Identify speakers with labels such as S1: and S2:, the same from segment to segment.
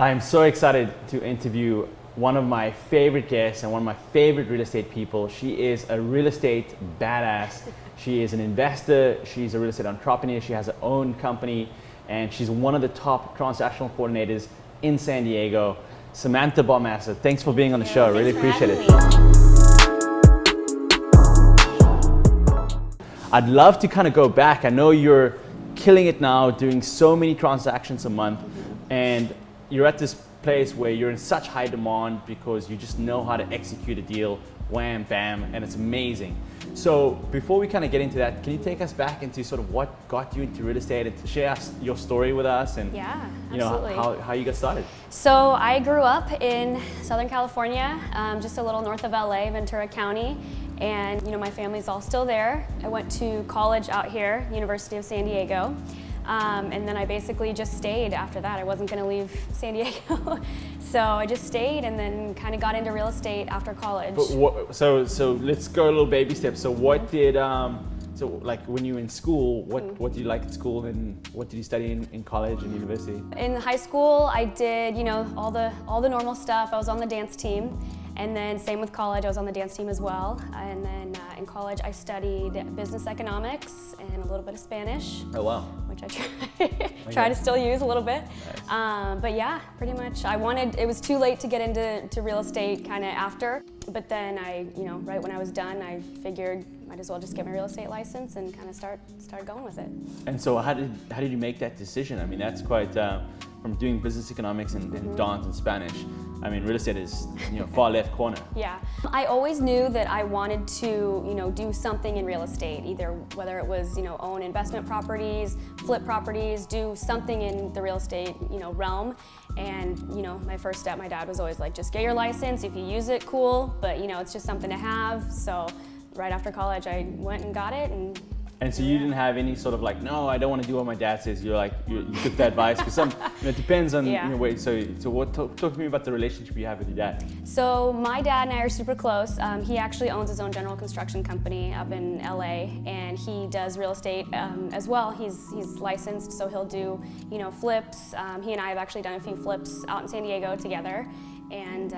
S1: I'm so excited to interview one of my favorite guests and one of my favorite real estate people. She is a real estate badass. She is an investor. She's a real estate entrepreneur. She has her own company, and she's one of the top transactional coordinators in San Diego. Samantha Barmasse, thanks for being on the show. I really appreciate it. I'd love to kind of go back. I know you're killing it now, doing so many transactions a month, and you're at this place where you're in such high demand because you just know how to execute a deal, wham, bam, and it's amazing. So before we kind of get into that, can you take us back into sort of what got you into real estate and share your story with us and you know how you got started?
S2: So I grew up in Southern California, just a little north of LA, Ventura County, and you know my family's all still there. I went to college out here, University of San Diego. And then I basically just stayed after that. I wasn't going to leave San Diego. So I just stayed and then kind of got into real estate after college.
S1: But so let's go a little baby steps. So what did, so like when you were in school, what did you like at school and what did you study in college and university?
S2: In high school, I did, you know, all the normal stuff. I was on the dance team. And then same with college, I was on the dance team as well. And then in college, I studied business economics and a little bit of Spanish.
S1: Oh, wow.
S2: Which I try to still use a little bit.
S1: Nice.
S2: But yeah, pretty much. It was too late to get into real estate kind of after. But then right when I was done, I figured might as well just get my real estate license and kind of start going with it.
S1: And so how did you make that decision? I mean, that's quite, from doing business economics and dance and Spanish, I mean, real estate is, far left corner.
S2: Yeah. I always knew that I wanted to, do something in real estate, either whether it was, own investment properties, flip properties, do something in the real estate, realm. And, my first step, my dad was always like, just get your license. If you use it, cool. But, it's just something to have. So right after college, I went and got it.
S1: And so you didn't have any sort of like, no, I don't want to do what my dad says. You're like, you took the advice because it depends on talk to me about the relationship you have with your dad.
S2: So my dad and I are super close. He actually owns his own general construction company up in LA, and he does real estate as well. He's licensed, so he'll do flips. He and I have actually done a few flips out in San Diego together. And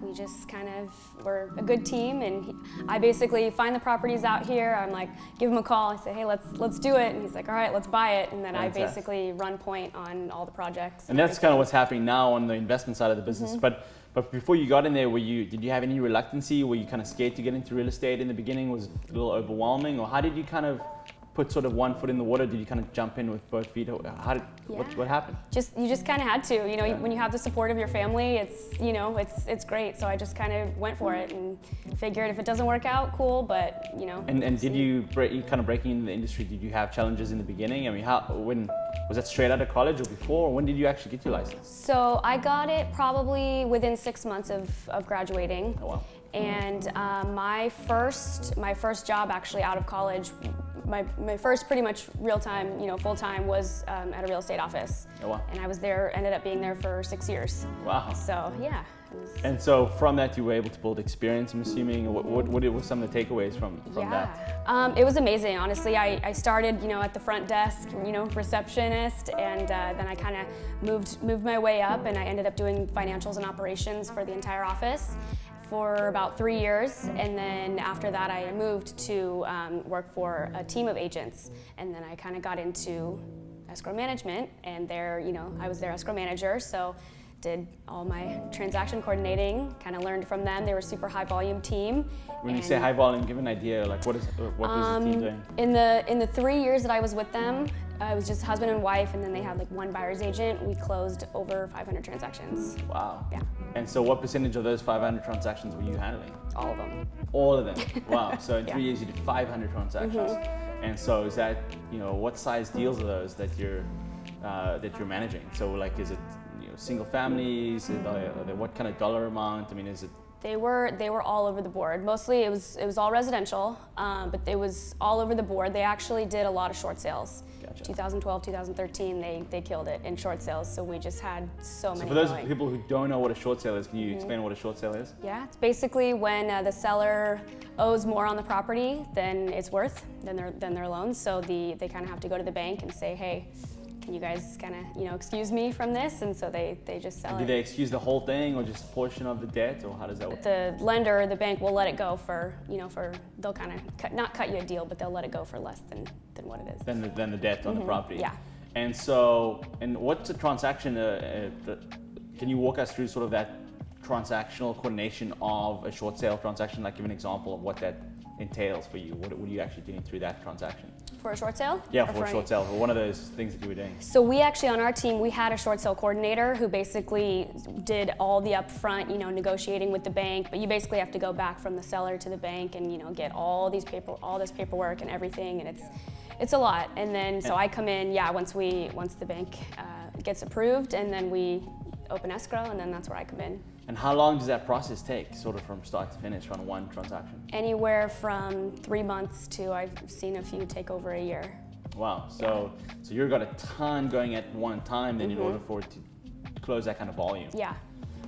S2: we just kind of were a good team, and I basically find the properties out here. I'm like, give him a call. I say, hey, let's do it, and he's like, all right, let's buy it. And then I basically run point on all the projects.
S1: And that's kind of what's happening now on the investment side of the business. But before you got in there, did you have any reluctancy? Were you kind of scared to get into real estate in the beginning? Was it a little overwhelming, or how did you kind of put sort of one foot in the water? Did you kind of jump in with both feet? What happened?
S2: You just kind of had to. When you have the support of your family, it's great. So I just kind of went for it and figured if it doesn't work out, cool. But
S1: And did you breaking into the industry? Did you have challenges in the beginning? I mean, when was that straight out of college or before? Or when did you actually get your license?
S2: So I got it probably within 6 months of graduating.
S1: Oh wow.
S2: And my first job actually out of college, my first pretty much real-time, full-time was at a real estate office.
S1: Oh, wow.
S2: And I ended up being there for 6 years.
S1: Wow.
S2: So, yeah.
S1: And so from that, you were able to build experience, I'm assuming. What were some of the takeaways from that?
S2: It was amazing, honestly. I started, at the front desk, receptionist, and then I kind of moved my way up, and I ended up doing financials and operations for the entire office for about 3 years, and then after that I moved to work for a team of agents, and then I kind of got into escrow management, and there, I was their escrow manager, so did all my transaction coordinating, kind of learned from them. They were a super high volume team.
S1: When you say high volume, give an idea, like what was the team doing?
S2: In the 3 years that I was with them, it was just husband and wife, and then they had like one buyer's agent. We closed over 500 transactions.
S1: Wow.
S2: Yeah.
S1: And so what percentage of those 500 transactions were you handling?
S2: All of them.
S1: All of them. Wow. So in 3 years you did 500 transactions. And so is that, what size deals are those that you're managing? So like, is it single families? Are they what kind of dollar amount? I mean, is it?
S2: They were all over the board. Mostly it was all residential, but it was all over the board. They actually did a lot of short sales.
S1: Gotcha.
S2: 2012, 2013, they killed it in short sales. So we just had so many.
S1: So for those people who don't know what a short sale is, can you explain what a short sale is?
S2: Yeah, it's basically when the seller owes more on the property than it's worth, than their loan. So they kind of have to go to the bank and say, hey, can you guys kind of, excuse me from this? And so they just sell
S1: And
S2: it.
S1: do they excuse the whole thing or just a portion of the debt, or how does that work?
S2: The lender, the bank will let it go for, they'll kind of not cut you a deal, but they'll let it go for less than what it is.
S1: Than the debt on the property.
S2: Yeah.
S1: And so, and what's a transaction? Can you walk us through sort of that transactional coordination of a short sale transaction? Like, give an example of what that entails for you. What are you actually doing through that transaction?
S2: For a short sale?
S1: Yeah, for a short sale, for one of those things that you were doing.
S2: So we actually, on our team, we had a short sale coordinator who basically did all the upfront, negotiating with the bank, but you basically have to go back from the seller to the bank and, get all this paperwork and everything, and it's a lot. And then, so I come in, once the bank gets approved, and then we open escrow, and then that's where I come in.
S1: And how long does that process take, sort of from start to finish on one transaction?
S2: Anywhere from 3 months to, I've seen a few take over a year.
S1: Wow, so you've got a ton going at one time then in order for it to close that kind of volume.
S2: Yeah.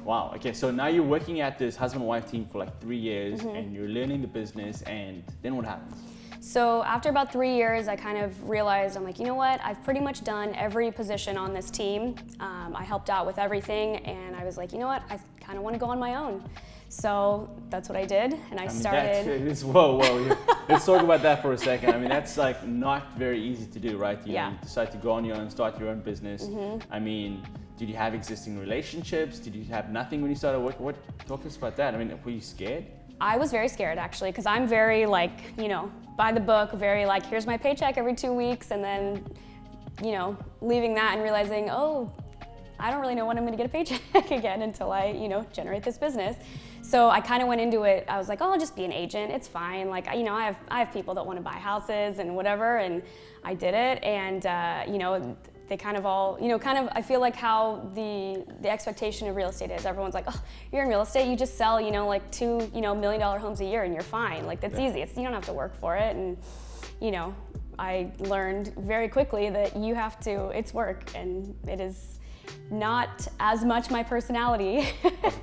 S1: Wow, okay, so now you're working at this husband-wife team for like 3 years and you're learning the business, and then what happens?
S2: So after about 3 years, I kind of realized, I'm like, you know what? I've pretty much done every position on this team. I helped out with everything, and I was like, you know what? I kind of want to go on my own. So that's what I did, and I started.
S1: Whoa. Let's talk about that for a second. I mean, that's like not very easy to do, right? You decide to go on your own, start your own business. I mean, did you have existing relationships? Did you have nothing when you started working? Talk to us about that. I mean, were you scared?
S2: I was very scared, actually, because I'm very by the book, very here's my paycheck every 2 weeks, and then, leaving that and realizing, oh, I don't really know when I'm gonna get a paycheck again until I, generate this business. So I kind of went into it, I was like, oh, I'll just be an agent, it's fine. Like, I have people that want to buy houses and whatever, and I did it, and, they kind of all, I feel like how the expectation of real estate is. Everyone's like, oh, you're in real estate, you just sell, like $2 million homes a year and you're fine. Like, that's easy. You don't have to work for it. And, I learned very quickly that it's work, and it is not as much my personality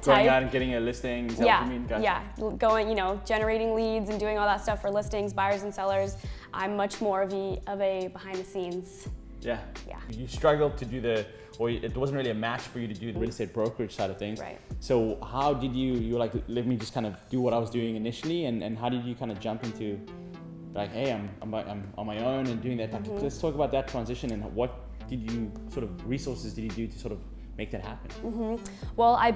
S1: Going out and getting a listing, is that what you mean? Gotcha.
S2: Yeah, going, generating leads and doing all that stuff for listings, buyers and sellers. I'm much more of a behind the scenes.
S1: Yeah. You struggled to do it wasn't really a match for you to do the real estate brokerage side of things.
S2: Right.
S1: So how did you were like, let me just kind of do what I was doing initially, and how did you kind of jump into like, hey, I'm on my own and doing that? Like, let's talk about that transition, and what resources did you do to sort of make that happen?
S2: Well, I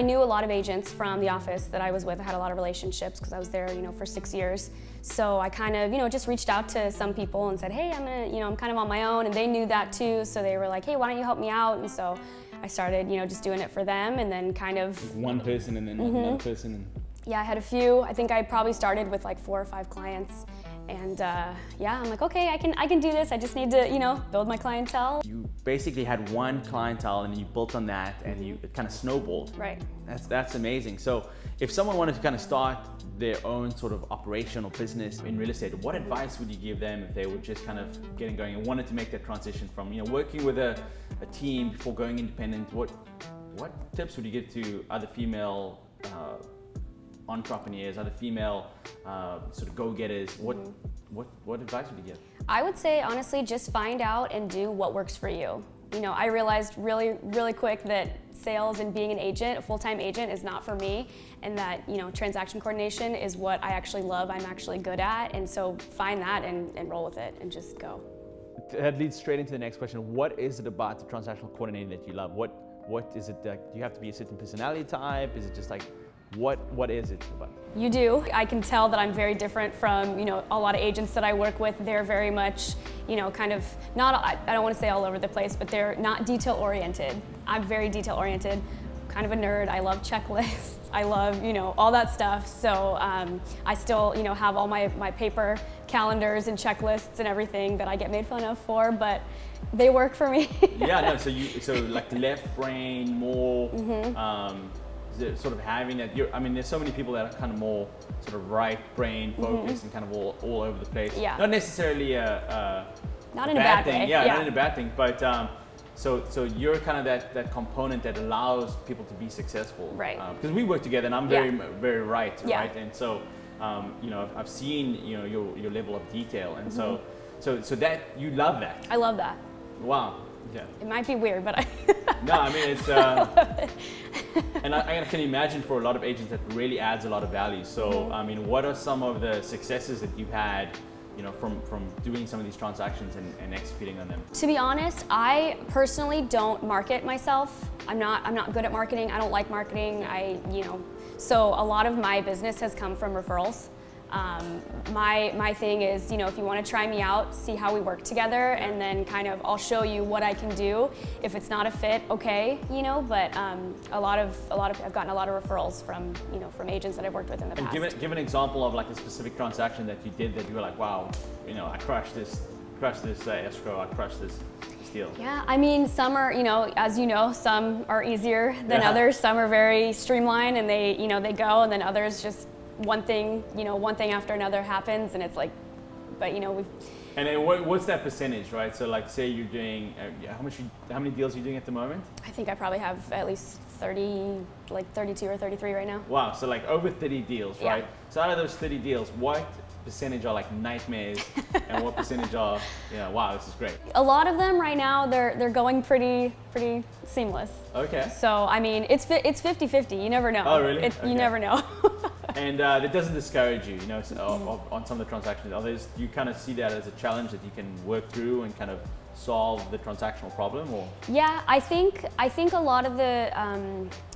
S2: knew a lot of agents from the office that I was with. I had a lot of relationships because I was there, for 6 years. So I kind of, just reached out to some people and said, hey, I'm kind of on my own, and they knew that too. So they were like, hey, why don't you help me out? And so I started, just doing it for them, and then kind of
S1: one person and then another person.
S2: Yeah, I had a few. I think I probably started with like 4 or 5 clients. And I'm like, okay, I can do this. I just need to, build my clientele.
S1: You basically had one clientele, and then you built on that, and it kind of snowballed.
S2: Right.
S1: That's amazing. So if someone wanted to kind of start their own sort of operational business in real estate, what advice would you give them if they were just kind of getting going and wanted to make that transition from, working with a team before going independent? What tips would you give to other female entrepreneurs, other female sort of go-getters? What advice would you give?
S2: I would say, honestly, just find out and do what works for you. I realized really, really quick that sales and being an agent, a full-time agent, is not for me, and that, transaction coordination is what I actually love, I'm actually good at, and so find that and roll with it and just go.
S1: That leads straight into the next question. What is it about the transactional coordinating that you love? What is it that, do you have to be a certain personality type? Is it just like, what is it about?
S2: You do. I can tell that I'm very different from, a lot of agents that I work with. They're very much, kind of not, I don't want to say all over the place, but they're not detail oriented. I'm very detail oriented, kind of a nerd. I love checklists. I love, all that stuff. So I still, have all my paper calendars and checklists and everything that I get made fun of for, but they work for me.
S1: Yeah, no, so like left brain, more, sort of having that, there's so many people that are kind of more sort of right brain focused and kind of all over the place.
S2: Yeah.
S1: Not necessarily
S2: not in a bad
S1: thing.
S2: way.
S1: Yeah, not in a bad thing, but so you're kind of that component that allows people to be successful.
S2: Right.
S1: Because we work together, and I'm very right,
S2: Yeah.
S1: right? And so, I've seen, your level of detail, and so that, you love that.
S2: I love that.
S1: Wow. Yeah.
S2: It might be weird, but
S1: No, I mean, it's, and I can imagine for a lot of agents that really adds a lot of value. So, I mean, what are some of the successes that you've had, you know, from doing some of these transactions and executing on them?
S2: To be honest, I personally don't market myself. I'm not good at marketing. I don't like marketing. So a lot of my business has come from referrals. My thing is, you know, if you want to try me out, see how we work together, and then kind of I'll show you what I can do. If it's not a fit, okay, you know. But I've gotten a lot of referrals from agents that I've worked with in the past.
S1: And give an example of like a specific transaction that you did that you were like, wow, you know, I crushed this escrow, I crushed this deal.
S2: Yeah, I mean, some are, you know, as you know, some are easier than others. Some are very streamlined and they go, and then others just one thing after another happens, and it's like, but you know,
S1: And then what's that percentage, right? So like, say you're doing, how many deals are you doing at the moment?
S2: I think I probably have at least 30, like 32 or 33 right now.
S1: Wow, so like over 30 deals, right?
S2: Yeah.
S1: So out of those 30 deals, what percentage are like nightmares and what percentage are, you know, wow, this is great?
S2: A lot of them right now, they're going pretty seamless.
S1: Okay.
S2: So I mean, it's 50-50. You never know.
S1: Oh really?
S2: You never know.
S1: And that doesn't discourage you, you know, on some of the transactions. You kind of see that as a challenge that you can work through and kind of solve the transactional problem, or?
S2: Yeah, I think a lot of the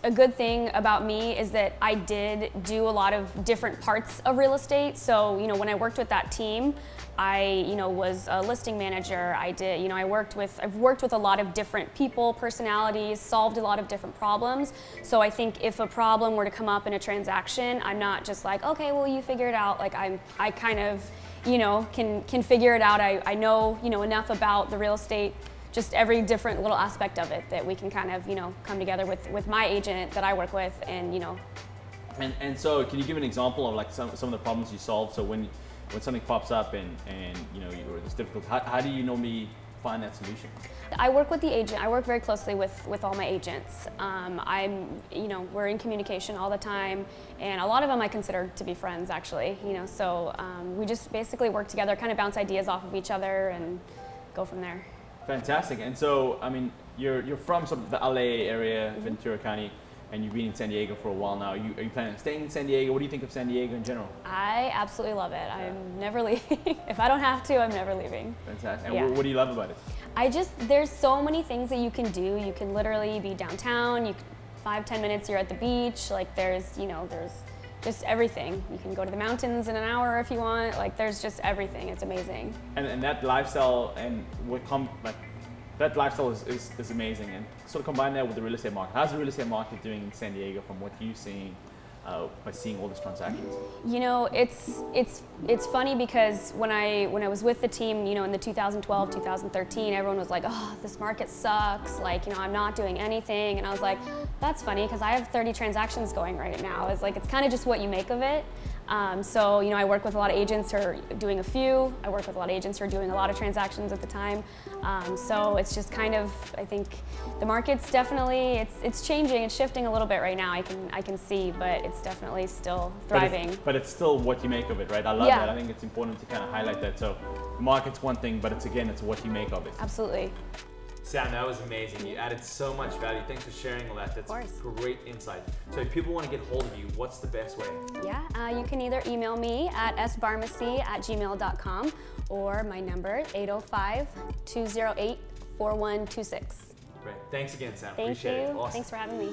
S2: a good thing about me is that I did do a lot of different parts of real estate. So you know, when I worked with that team, I was a listing manager. I've worked with a lot of different people, personalities, solved a lot of different problems. So I think if a problem were to come up in a transaction, I'm not just like, okay, well, you figure it out. Like I kind of, you know, can figure it out. I know, you know, enough about the real estate, just every different little aspect of it, that we can kind of, you know, come together with my agent that I work with, and you know.
S1: And so, can you give an example of like some of the problems you solved? So when something pops up and you know it's difficult, how do you normally find that solution?
S2: I work with the agent. I work very closely with all my agents. We're in communication all the time, and a lot of them I consider to be friends, actually. You know, so we just basically work together, kind of bounce ideas off of each other, and go from there.
S1: Fantastic. And so, I mean, you're from sort of the LA area, Ventura County, and you've been in San Diego for a while now. Are you planning on staying in San Diego? What do you think of San Diego in general?
S2: I absolutely love it. I'm never leaving. If I don't have to, I'm never leaving.
S1: Fantastic. And what do you love about it?
S2: There's so many things that you can do. You can literally be downtown. 5-10 minutes, you're at the beach. Like there's just everything. You can go to the mountains in an hour if you want. Like there's just everything. It's amazing. And
S1: that lifestyle and that lifestyle is amazing, and sort of combine that with the real estate market. How's the real estate market doing in San Diego from what you're seeing by seeing all these transactions? You
S2: know, it's funny because when I was with the team, you know, in the 2012, 2013, everyone was like, oh, this market sucks. Like, you know, I'm not doing anything. And I was like, that's funny because I have 30 transactions going right now. It's like, it's kind of just what you make of it. So, you know, I work with a lot of agents who are doing a few. I work with a lot of agents who are doing a lot of transactions at the time. So it's just kind of, I think the market's definitely, it's changing, it's shifting a little bit right now, I can see, but it's definitely still thriving.
S1: But it's still what you make of it, right? I love that. I think it's important to kind of highlight that. So the market's one thing, but it's what you make of it.
S2: Absolutely.
S1: Sam, that was amazing. You added so much value. Thanks for sharing all that. That's great insight. So if people want to get hold of you, what's the best way? Yeah,
S2: you can either email me at sbarmasse@gmail.com or my number 805-208-4126.
S1: Great. Thanks again, Sam.
S2: Appreciate it.
S1: Awesome.
S2: Thanks for having me.